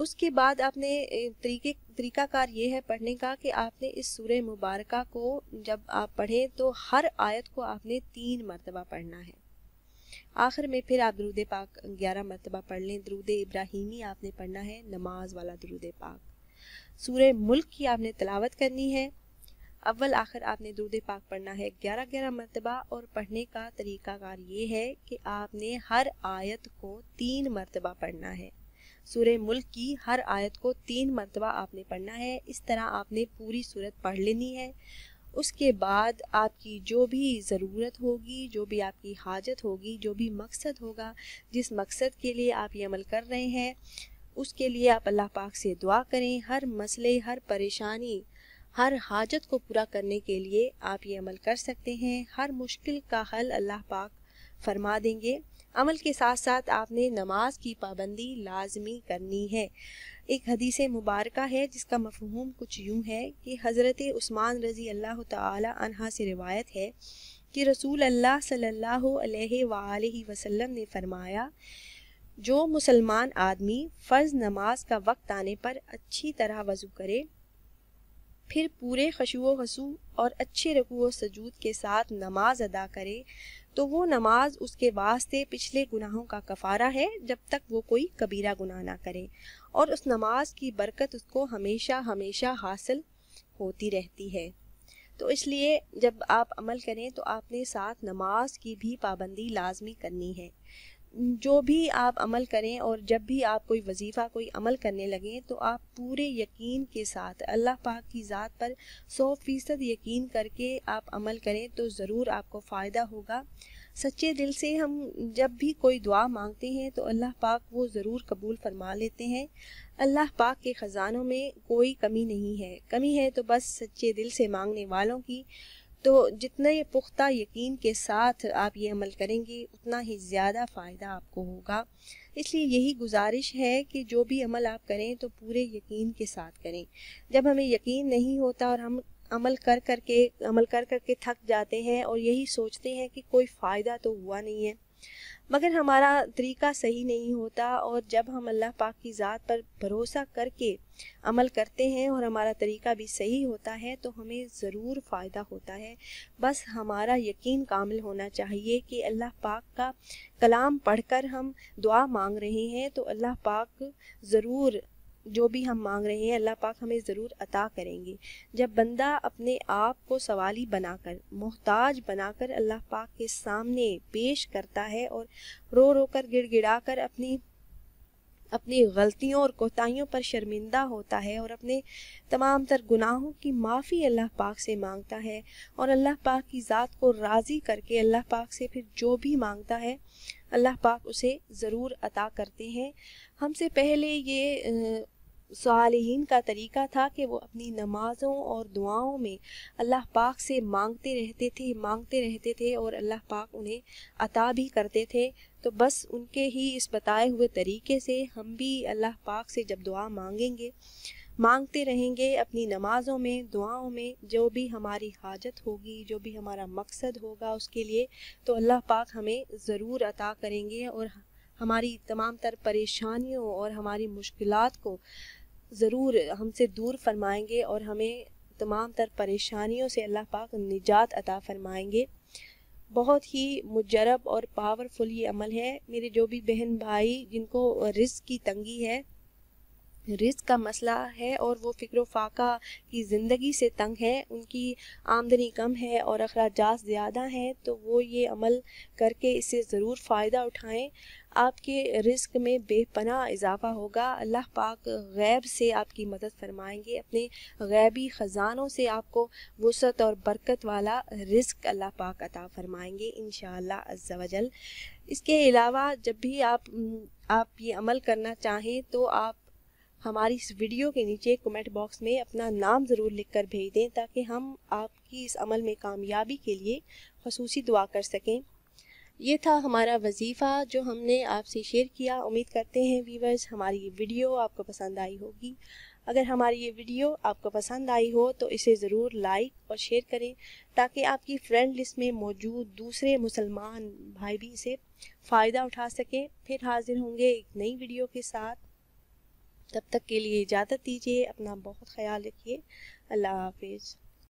اس کے بعد آپ نے طریقہ کار یہ ہے پڑھنے کا کہ آپ نے اس سورہ مبارکہ کو جب آپ پڑھیں تو ہر آیت کو آپ نے 3 مرتبہ پڑھنا ہے. آخر میں پھر آپ درود پاک 11 مرتبہ پڑھ لیں. درود ابراہیمی آپ نے پڑھنا ہے، نماز والا درود پاک. سورہ ملک کی آپ نے تلاوت کرنی ہے. اول آخر آپ نے درود پاک پڑھنا ہے 11 مرتبہ، اور پڑھنے کا طریقہ کار یہ ہے کہ آپ نے ہر آیت کو 3 مرتبہ پڑھنا ہے. سورہ ملک کی ہر آیت کو 3 مرتبہ آپ نے پڑھنا ہے. اس طرح آپ نے پوری سورت پڑھ لینی ہے. اس کے بعد آپ کی جو بھی ضرورت ہوگی، جو بھی آپ کی حاجت ہوگی، جو بھی مقصد ہوگا، جس مقصد کے لیے آپ یہ عمل کر رہے ہیں، اس کے لیے آپ اللہ پاک سے دعا کریں. ہر مسئلے، ہر پریشانی، ہر حاجت کو پورا کرنے کے لیے آپ یہ عمل کر سکتے ہیں. ہر مشکل کا حل اللہ پاک فرما دیں گے. عمل کے ساتھ ساتھ آپ نے نماز کی پابندی لازمی کرنی ہے. ایک حدیث مبارکہ ہے جس کا مفہوم کچھ یوں ہے کہ حضرت عثمان رضی اللہ تعالی عنہ سے روایت ہے کہ رسول اللہ صلی اللہ علیہ وآلہ وسلم نے فرمایا، جو مسلمان آدمی فرض نماز کا وقت آنے پر اچھی طرح وضو کرے، پھر پورے خشوع و خضوع اور اچھے رکوع و سجود کے ساتھ نماز ادا کرے، تو وہ نماز اس کے واسطے پچھلے گناہوں کا کفارہ ہے جب تک وہ کوئی کبیرہ گناہ نہ کرے، اور اس نماز کی برکت اس کو ہمیشہ ہمیشہ حاصل ہوتی رہتی ہے. تو اس لیے جب آپ عمل کریں تو آپ نے ساتھ نماز کی بھی پابندی لازمی کرنی ہے. جو بھی آپ عمل کریں اور جب بھی آپ کوئی وظیفہ، کوئی عمل کرنے لگیں، تو آپ پورے یقین کے ساتھ اللہ پاک کی ذات پر 100% یقین کر کے آپ عمل کریں تو ضرور آپ کو فائدہ ہوگا. سچے دل سے ہم جب بھی کوئی دعا مانگتے ہیں تو اللہ پاک وہ ضرور قبول فرما لیتے ہیں. اللہ پاک کے خزانوں میں کوئی کمی نہیں ہے. کمی ہے تو بس سچے دل سے مانگنے والوں کی. تو جتنے پختہ یقین کے ساتھ آپ یہ عمل کریں گے اتنا ہی زیادہ فائدہ آپ کو ہوگا. اس لیے یہی گزارش ہے کہ جو بھی عمل آپ کریں تو پورے یقین کے ساتھ کریں. جب ہمیں یقین نہیں ہوتا اور ہم عمل کر کر کے تھک جاتے ہیں اور یہی سوچتے ہیں کہ کوئی فائدہ تو ہوا نہیں ہے، مگر ہمارا طریقہ صحیح نہیں ہوتا. اور جب ہم اللہ پاک کی ذات پر بھروسہ کر کے عمل کرتے ہیں اور ہمارا طریقہ بھی صحیح ہوتا ہے تو ہمیں ضرور فائدہ ہوتا ہے. بس ہمارا یقین کامل ہونا چاہیے کہ اللہ پاک کا کلام پڑھ کر ہم دعا مانگ رہے ہیں تو اللہ پاک ضرور جو بھی ہم مانگ رہے ہیں اللہ پاک ہمیں ضرور عطا کریں گے. جب بندہ اپنے آپ کو سوالی بنا کر، محتاج بنا کر اللہ پاک کے سامنے پیش کرتا ہے اور رو رو کر گڑ گڑا کر اپنی غلطیوں اور کوتاہیوں پر شرمندہ ہوتا ہے اور اپنے تمام تر گناہوں کی معافی اللہ پاک سے مانگتا ہے اور اللہ پاک کی ذات کو راضی کر کے اللہ پاک سے پھر جو بھی مانگتا ہے اللہ پاک اسے ضرور عطا کرتے ہیں. ہم سے پہلے یہ صالحین کا طریقہ تھا کہ وہ اپنی نمازوں اور دعاؤں میں اللہ پاک سے مانگتے رہتے تھے اور اللہ پاک انہیں عطا بھی کرتے تھے. تو بس ان کے ہی اس بتائے ہوئے طریقے سے ہم بھی اللہ پاک سے جب دعا مانگتے رہیں گے اپنی نمازوں میں، دعاؤں میں، جو بھی ہماری حاجت ہوگی، جو بھی ہمارا مقصد ہوگا اس کے لیے، تو اللہ پاک ہمیں ضرور عطا کریں گے اور ہماری تمام تر پریشانیوں اور ہماری مشکلات کو ضرور ہم سے دور فرمائیں گے اور ہمیں تمام تر پریشانیوں سے اللہ پاک نجات عطا فرمائیں گے. بہت ہی مجرب اور پاورفل یہ عمل ہے. میرے جو بھی بہن بھائی جن کو رزق کی تنگی ہے، رزق کا مسئلہ ہے اور وہ فکر و فاقہ کی زندگی سے تنگ ہے، ان کی آمدنی کم ہے اور اخراجات زیادہ ہیں، تو وہ یہ عمل کر کے اس سے ضرور فائدہ اٹھائیں. آپ کے رزق میں بے پناہ اضافہ ہوگا. اللہ پاک غیب سے آپ کی مدد فرمائیں گے. اپنے غیبی خزانوں سے آپ کو وسعت اور برکت والا رزق اللہ پاک عطا فرمائیں گے انشاءاللہ عز و جل. اس کے علاوہ جب بھی آپ یہ عمل کرنا چاہیں تو آپ ہماری اس ویڈیو کے نیچے کمنٹ باکس میں اپنا نام ضرور لکھ کر بھیج دیں تاکہ ہم آپ کی اس عمل میں کامیابی کے لیے خصوصی دعا کر سکیں. یہ تھا ہمارا وظیفہ جو ہم نے آپ سے شیئر کیا. امید کرتے ہیں ویورز ہماری یہ ویڈیو آپ کو پسند آئی ہوگی. اگر ہماری یہ ویڈیو آپ کو پسند آئی ہو تو اسے ضرور لائک اور شیئر کریں تاکہ آپ کی فرینڈ لسٹ میں موجود دوسرے مسلمان بھائی بھی اسے فائدہ اٹھا سکیں. پھر حاضر ہوں گے ایک نئی ویڈیو کے ساتھ. تب تک کے لیے اجازت دیجیے، اپنا بہت خیال رکھیے، اللہ حافظ۔